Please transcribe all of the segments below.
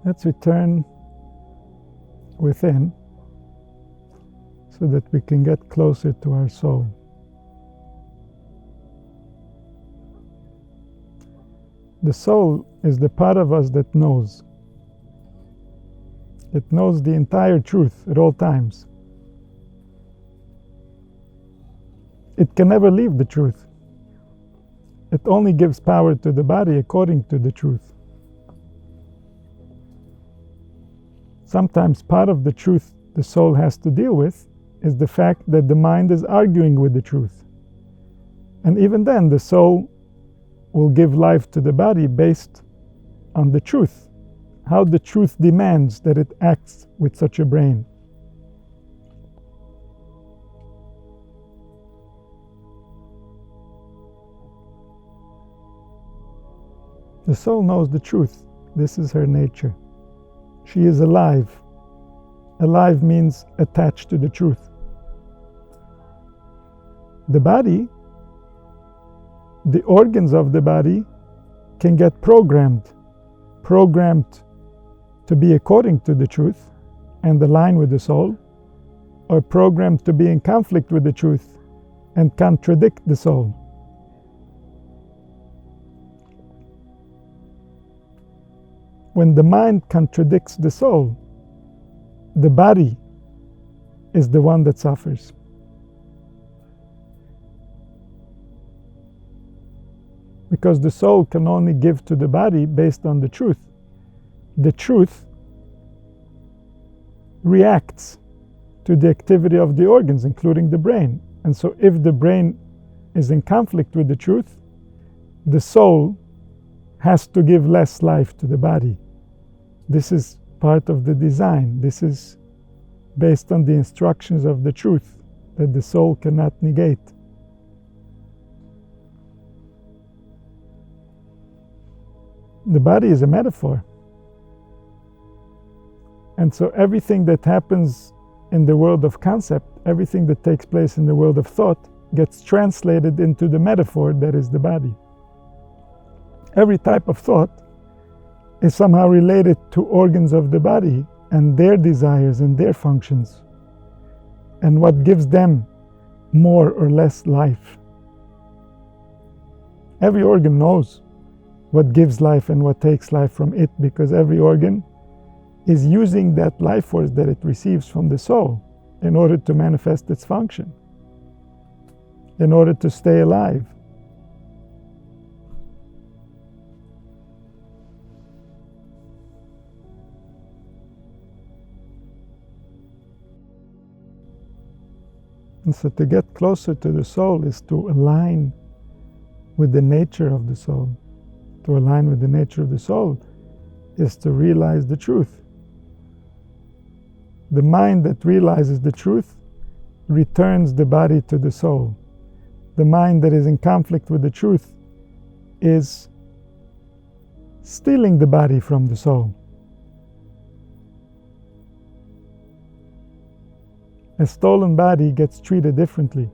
Let's return within so that we can get closer to our soul. The soul is the part of us that knows. It knows the entire truth at all times. It can never leave the truth. It only gives power to the body according to the truth. Sometimes part of the truth the soul has to deal with is the fact that the mind is arguing with the truth. And even then, the soul will give life to the body based on the truth, how the truth demands that it acts with such a brain. The soul knows the truth. This is her nature. She is alive. Alive means attached to the truth. The body, the organs of the body can get programmed to be according to the truth and align with the soul, or programmed to be in conflict with the truth and contradict the soul. When the mind contradicts the soul, the body is the one that suffers. Because the soul can only give to the body based on the truth. The truth reacts to the activity of the organs, including the brain. And so if the brain is in conflict with the truth, the soul has to give less life to the body. This is part of the design. This is based on the instructions of the truth that the soul cannot negate. The body is a metaphor. And so everything that happens in the world of concept, everything that takes place in the world of thought, gets translated into the metaphor that is the body. Every type of thought is somehow related to organs of the body and their desires and their functions, and what gives them more or less life. Every organ knows what gives life and what takes life from it, because every organ is using that life force that it receives from the soul in order to manifest its function, in order to stay alive. And so to get closer to the soul is to align with the nature of the soul. To align with the nature of the soul is to realize the truth. The mind that realizes the truth returns the body to the soul. The mind that is in conflict with the truth is stealing the body from the soul. A stolen body gets treated differently.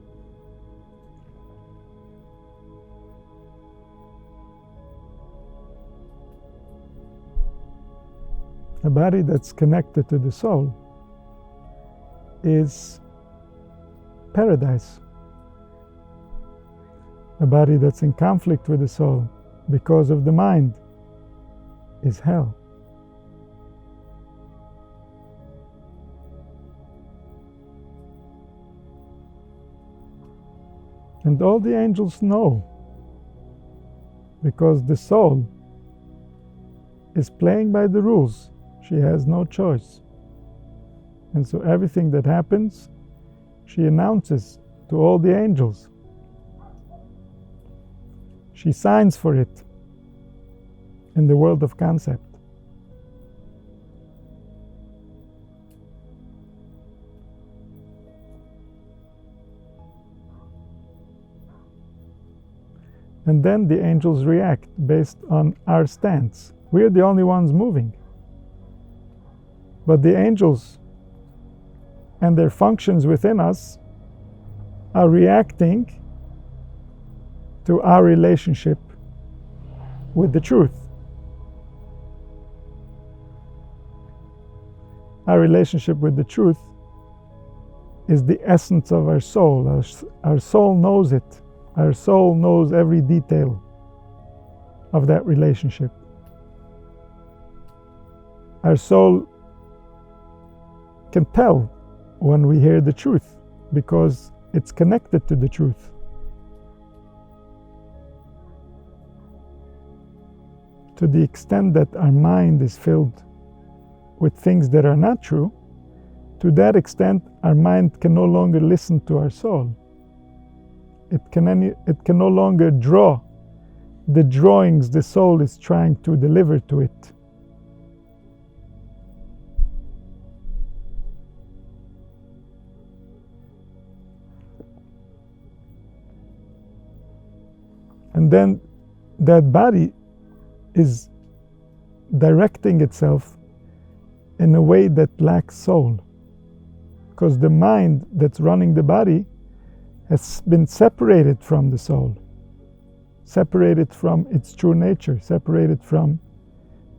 A body that's connected to the soul is paradise. A body that's in conflict with the soul because of the mind is hell. And all the angels know, because the soul is playing by the rules. She has no choice. And so everything that happens, she announces to all the angels. She signs for it in the world of concept. And then the angels react based on our stance. We're the only ones moving. But the angels and their functions within us are reacting to our relationship with the truth. our relationship with the truth is the essence of our soul. Our soul knows it. Our soul knows every detail of that relationship. Our soul can tell when we hear the truth because it's connected to the truth. To the extent that our mind is filled with things that are not true, to that extent our mind can no longer listen to our soul. It can no longer draw the drawings the soul is trying to deliver to it. And then that body is directing itself in a way that lacks soul. Because the mind that's running the body has been separated from the soul, separated from its true nature, separated from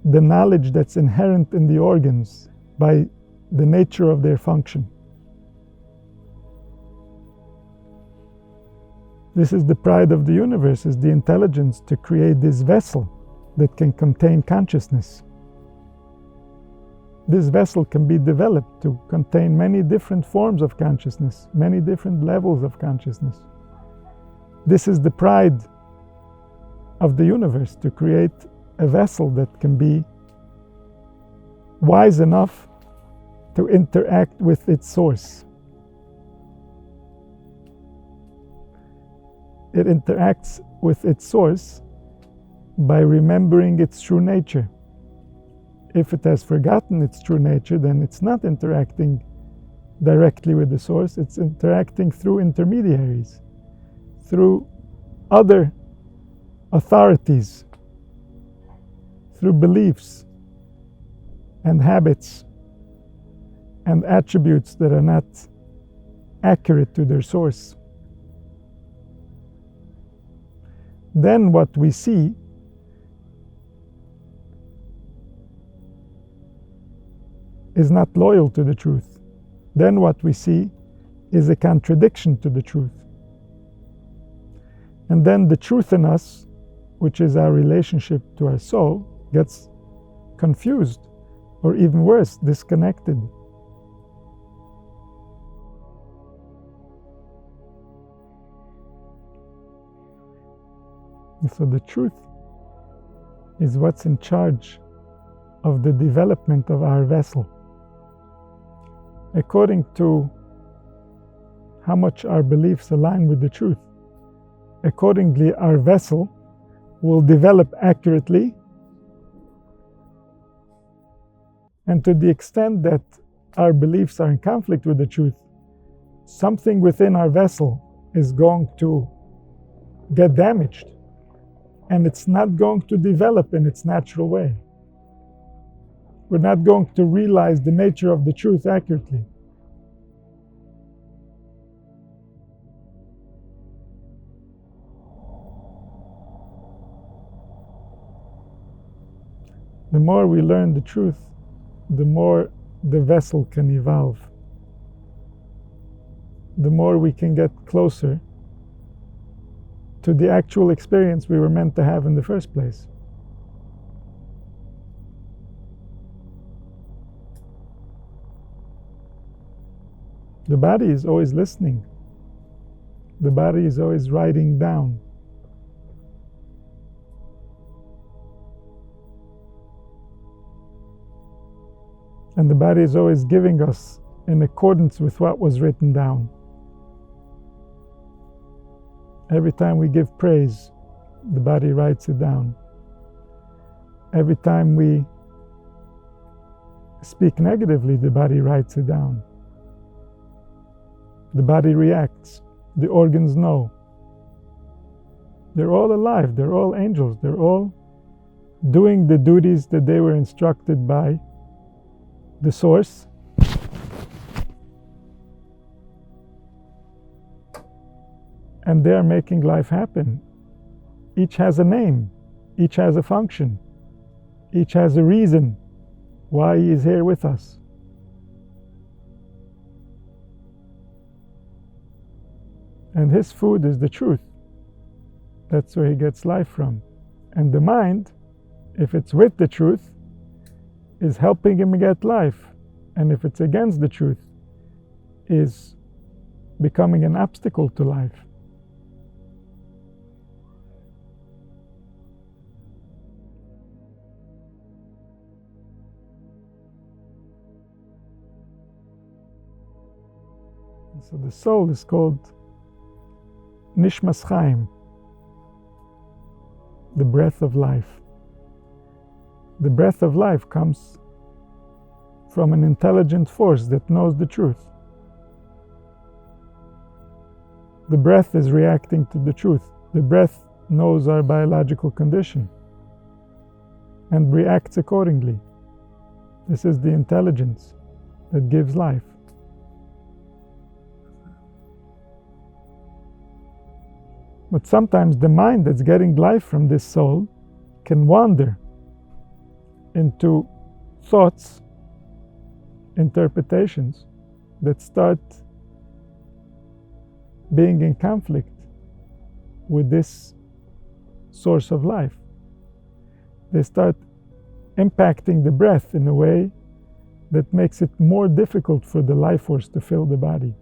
the knowledge that's inherent in the organs by the nature of their function. This is the pride of the universe, is the intelligence to create this vessel that can contain consciousness. This vessel can be developed to contain many different forms of consciousness, many different levels of consciousness. This is the pride of the universe, to create a vessel that can be wise enough to interact with its source. It interacts with its source by remembering its true nature. If it has forgotten its true nature, then it's not interacting directly with the source, it's interacting through intermediaries, through other authorities, through beliefs and habits and attributes that are not accurate to their source. Then what we see is not loyal to the truth. Then what we see is a contradiction to the truth. And then the truth in us, which is our relationship to our soul, gets confused, or even worse, disconnected. And so the truth is what's in charge of the development of our vessel. According to how much our beliefs align with the truth, accordingly our vessel will develop accurately, and to the extent that our beliefs are in conflict with the truth, something within our vessel is going to get damaged, and it's not going to develop in its natural way. We're not going to realize the nature of the truth accurately. The more we learn the truth, the more the vessel can evolve. The more we can get closer to the actual experience we were meant to have in the first place. The body is always listening. The body is always writing down. And the body is always giving us in accordance with what was written down. Every time we give praise, the body writes it down. Every time we speak negatively, the body writes it down. The body reacts. The organs know. They're all alive. They're all angels. They're all doing the duties that they were instructed by the source. And they're making life happen. Each has a name. Each has a function. Each has a reason why he is here with us. And his food is the truth. That's where he gets life from. And the mind, if it's with the truth, is helping him get life. And if it's against the truth, is becoming an obstacle to life. So the soul is called Nishmas Chaim, the breath of life. The breath of life comes from an intelligent force that knows the truth. The breath is reacting to the truth. The breath knows our biological condition and reacts accordingly. This is the intelligence that gives life. But sometimes the mind that's getting life from this soul can wander into thoughts, interpretations that start being in conflict with this source of life. They start impacting the breath in a way that makes it more difficult for the life force to fill the body.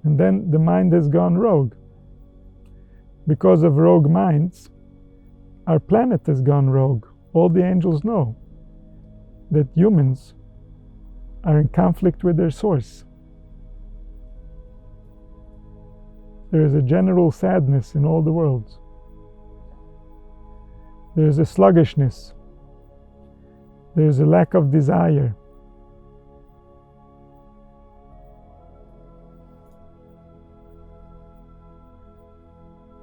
And then the mind has gone rogue. Because of rogue minds, our planet has gone rogue. All the angels know that humans are in conflict with their source. There is a general sadness in all the worlds. There is a sluggishness. There is a lack of desire.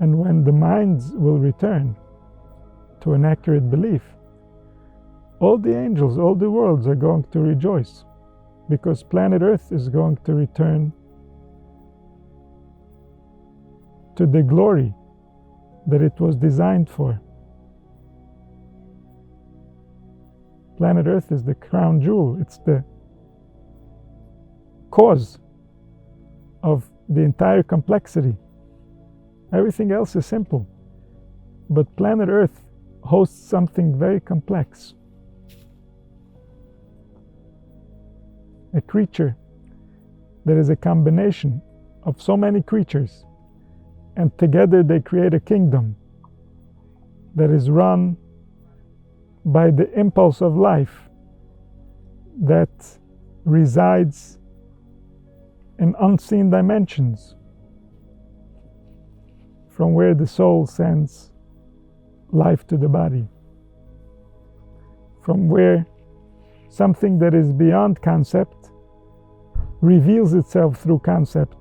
And when the minds will return to an accurate belief, all the angels, all the worlds are going to rejoice, because planet Earth is going to return to the glory that it was designed for. Planet Earth is the crown jewel. It's the cause of the entire complexity. Everything else is simple, but planet Earth hosts something very complex. A creature that is a combination of so many creatures, and together they create a kingdom that is run by the impulse of life that resides in unseen dimensions, from where the soul sends life to the body, from where something that is beyond concept reveals itself through concept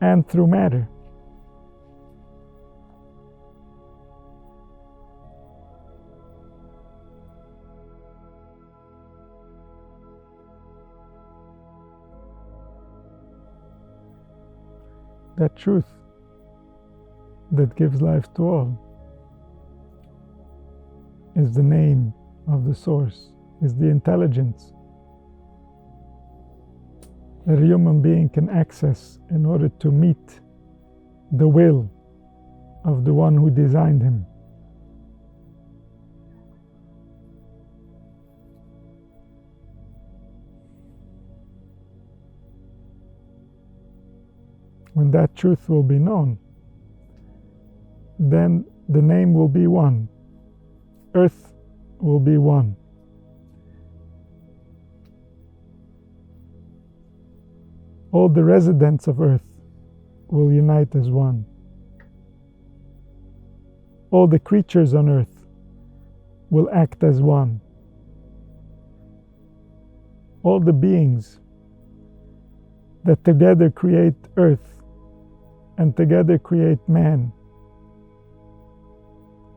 and through matter. That truth that gives life to all is the name of the source, is the intelligence that a human being can access in order to meet the will of the one who designed him. When that truth will be known, then the name will be one. Earth will be one. All the residents of Earth will unite as one. All the creatures on Earth will act as one. All the beings that together create Earth and together create man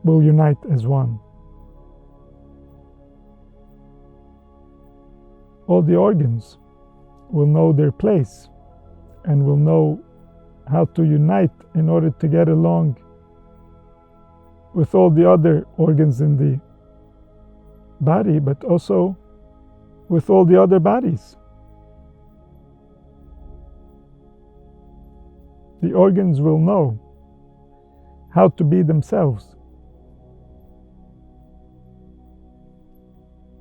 will unite as one. All the organs will know their place and will know how to unite in order to get along with all the other organs in the body, but also with all the other bodies. The organs will know how to be themselves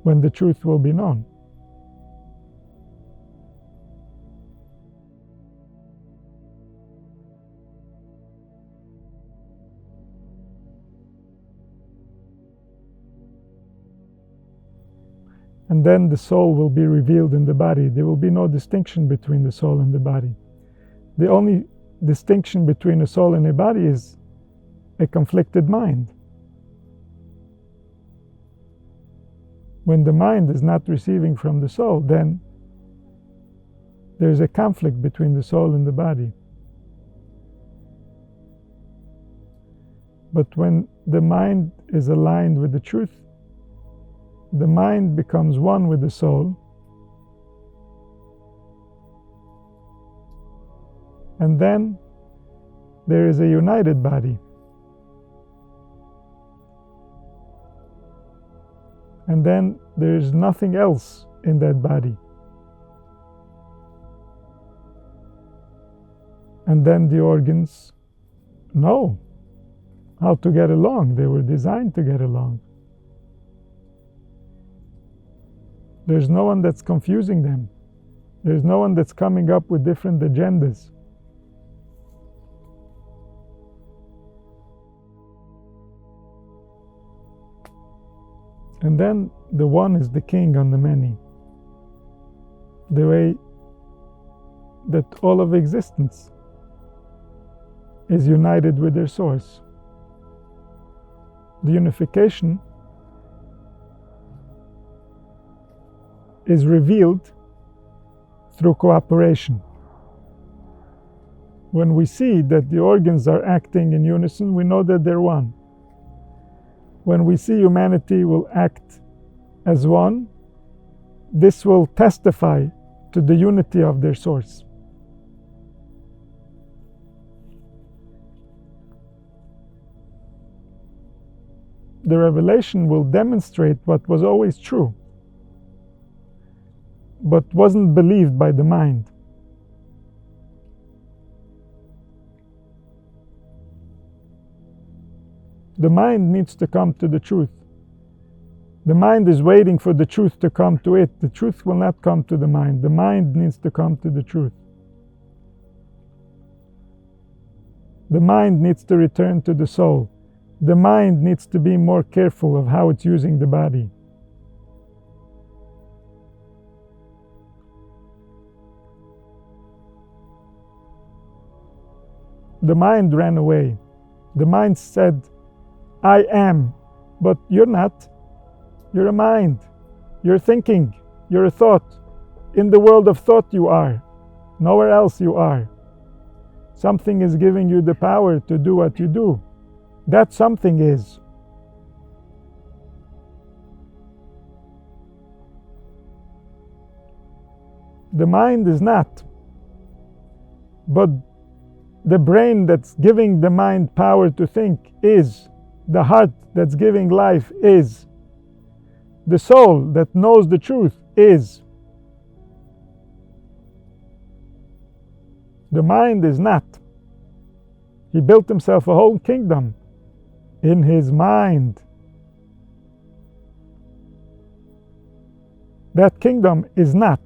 when the truth will be known. And then the soul will be revealed in the body. There will be no distinction between the soul and the body. The only distinction between a soul and a body is a conflicted mind. When the mind is not receiving from the soul, then there's a conflict between the soul and the body. But when the mind is aligned with the truth, the mind becomes one with the soul, and then there is a united body. And then there is nothing else in that body. And then the organs know how to get along. They were designed to get along. There's no one that's confusing them. There's no one that's coming up with different agendas. And then the one is the king on the many. The way that all of existence is united with their source. The unification is revealed through cooperation. When we see that the organs are acting in unison, we know that they're one. When we see humanity will act as one, this will testify to the unity of their source. The revelation will demonstrate what was always true, but wasn't believed by the mind. The mind needs to come to the truth. The mind is waiting for the truth to come to it. The truth will not come to the mind. The mind needs to come to the truth. The mind needs to return to the soul. The mind needs to be more careful of how it's using the body. The mind ran away. The mind said, I am, but you're not. You're a mind. You're thinking. You're a thought. In the world of thought you are. Nowhere else you are. Something is giving you the power to do what you do. That something is. The mind is not. But the brain that's giving the mind power to think is. The heart that's giving life is. The soul that knows the truth is. The mind is not. He built himself a whole kingdom in his mind. That kingdom is not.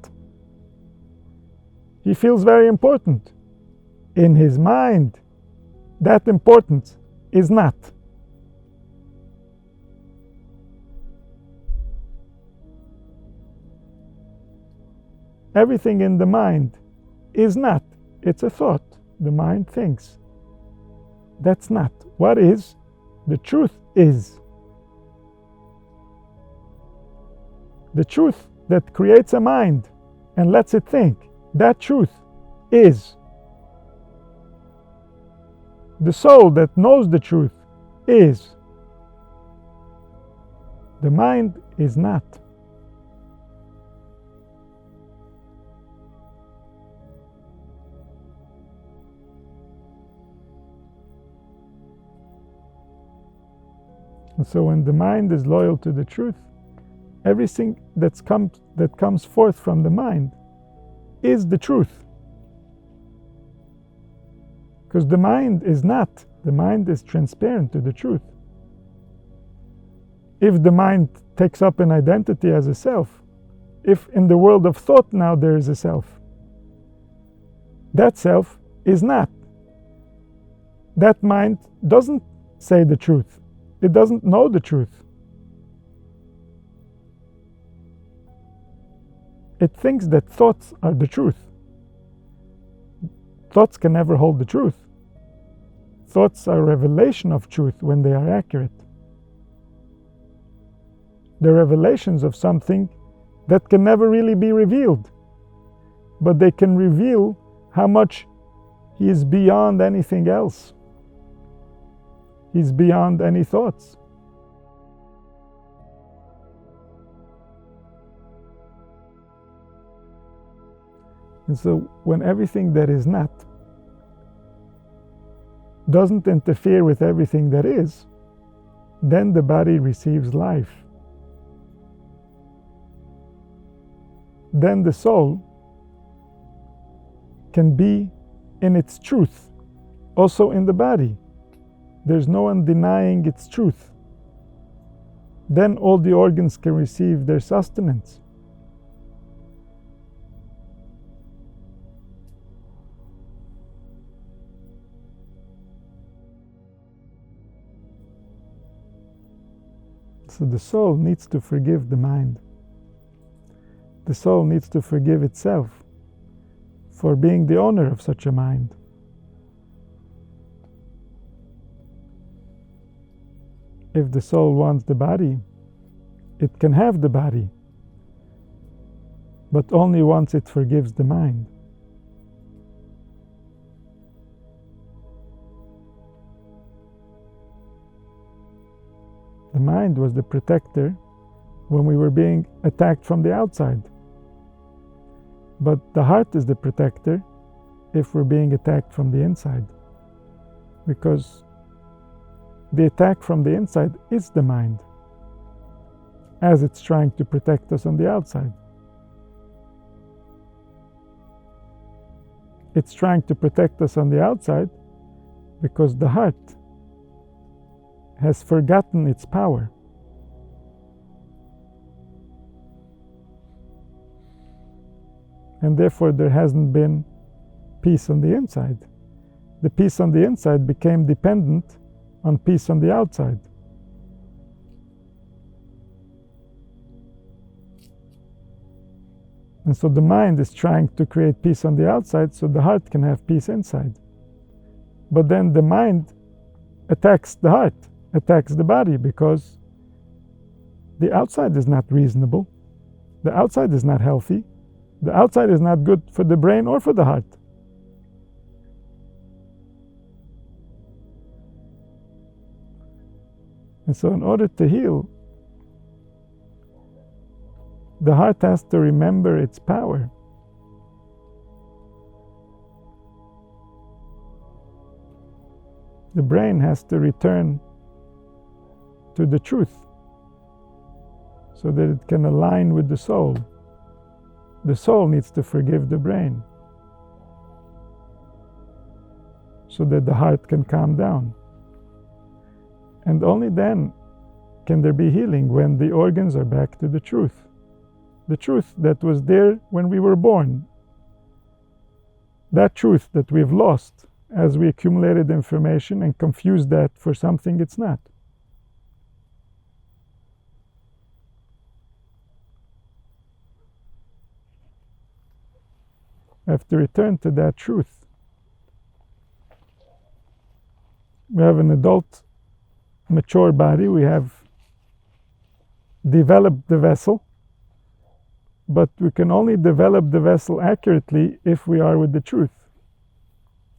He feels very important. In his mind, that importance is not. Everything in the mind is not. It's a thought. The mind thinks. That's not. What is? The truth is. The truth that creates a mind and lets it think, that truth is. The soul that knows the truth is. The mind is not. And so when the mind is loyal to the truth, everything that comes forth from the mind is the truth. Because the mind is not. The mind is transparent to the truth. If the mind takes up an identity as a self, if in the world of thought now there is a self, that self is not. That mind doesn't say the truth. It doesn't know the truth. It thinks that thoughts are the truth. Thoughts can never hold the truth. Thoughts are a revelation of truth when they are accurate. They're revelations of something that can never really be revealed, but they can reveal how much he is beyond anything else. He's beyond any thoughts. And so when everything that is not doesn't interfere with everything that is, then the body receives life. Then the soul can be in its truth, also in the body. There's no one denying its truth. Then all the organs can receive their sustenance. So the soul needs to forgive the mind. The soul needs to forgive itself for being the owner of such a mind. If the soul wants the body, it can have the body, but only once it forgives the mind. The mind was the protector when we were being attacked from the outside. But the heart is the protector if we're being attacked from the inside. Because the attack from the inside is the mind, as it's trying to protect us on the outside. It's trying to protect us on the outside because the heart has forgotten its power. And therefore there hasn't been peace on the inside. The peace on the inside became dependent on peace on the outside. And so the mind is trying to create peace on the outside so the heart can have peace inside. But then the mind attacks the heart, attacks the body, because the outside is not reasonable. The outside is not healthy. The outside is not good for the brain or for the heart. And so in order to heal, the heart has to remember its power. The brain has to return to the truth so that it can align with the soul. The soul needs to forgive the brain so that the heart can calm down. And only then can there be healing, when the organs are back to the truth. The truth that was there when we were born. That truth that we've lost as we accumulated information and confused that for something it's not. We have to return to that truth. We have an adult, mature body. We have developed the vessel, but we can only develop the vessel accurately if we are with the truth.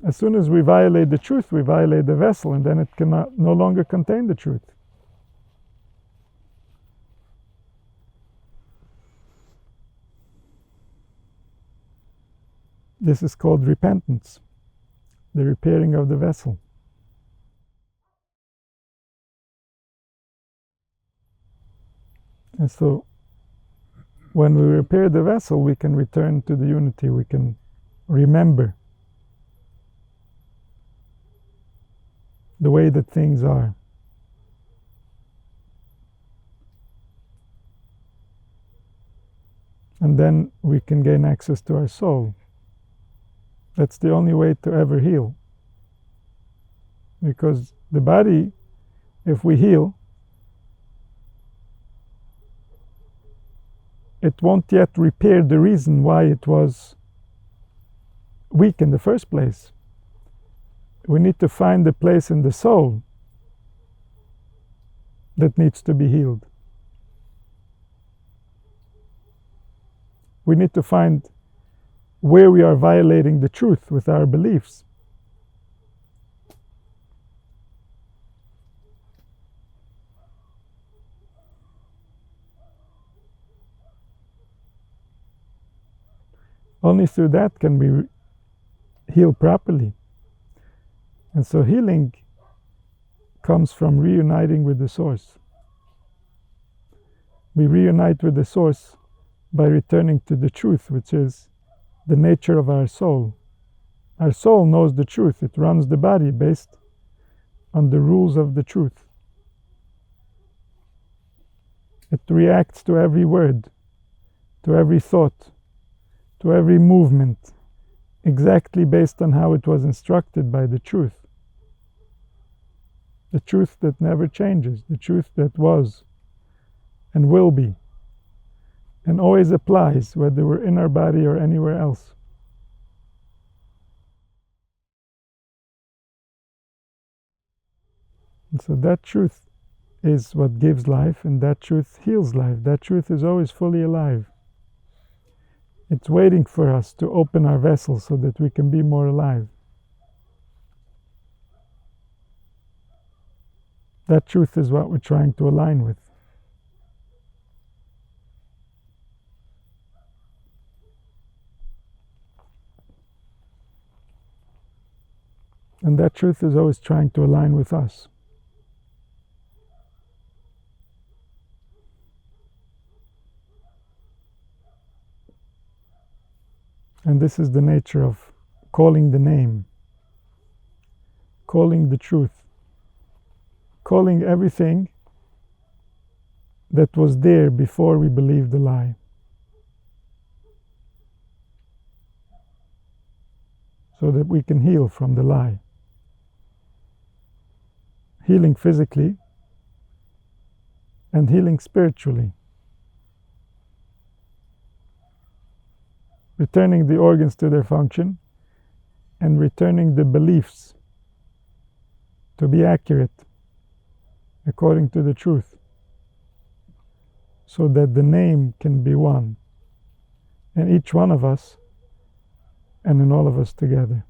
As soon as we violate the truth, we violate the vessel, and then it cannot no longer contain the truth. This is called repentance, the repairing of the vessel. And so when we repair the vessel, we can return to the unity, we can remember the way that things are. And then we can gain access to our soul. That's the only way to ever heal. Because the body, if we heal, it won't yet repair the reason why it was weak in the first place. We need to find the place in the soul that needs to be healed. We need to find where we are violating the truth with our beliefs. Only through that can we heal properly. And so healing comes from reuniting with the source. We reunite with the source by returning to the truth, which is the nature of our soul. Our soul knows the truth. It runs the body based on the rules of the truth. It reacts to every word, to every thought, to every movement, exactly based on how it was instructed by the truth. The truth that never changes, the truth that was and will be, and always applies, whether we're in our body or anywhere else. And so that truth is what gives life, and that truth heals life. That truth is always fully alive. It's waiting for us to open our vessel so that we can be more alive. That truth is what we're trying to align with. And that truth is always trying to align with us. And this is the nature of calling the name, calling the truth, calling everything that was there before we believed the lie. So that we can heal from the lie. Healing physically and healing spiritually. Returning the organs to their function and returning the beliefs to be accurate according to the truth, so that the name can be one in each one of us and in all of us together.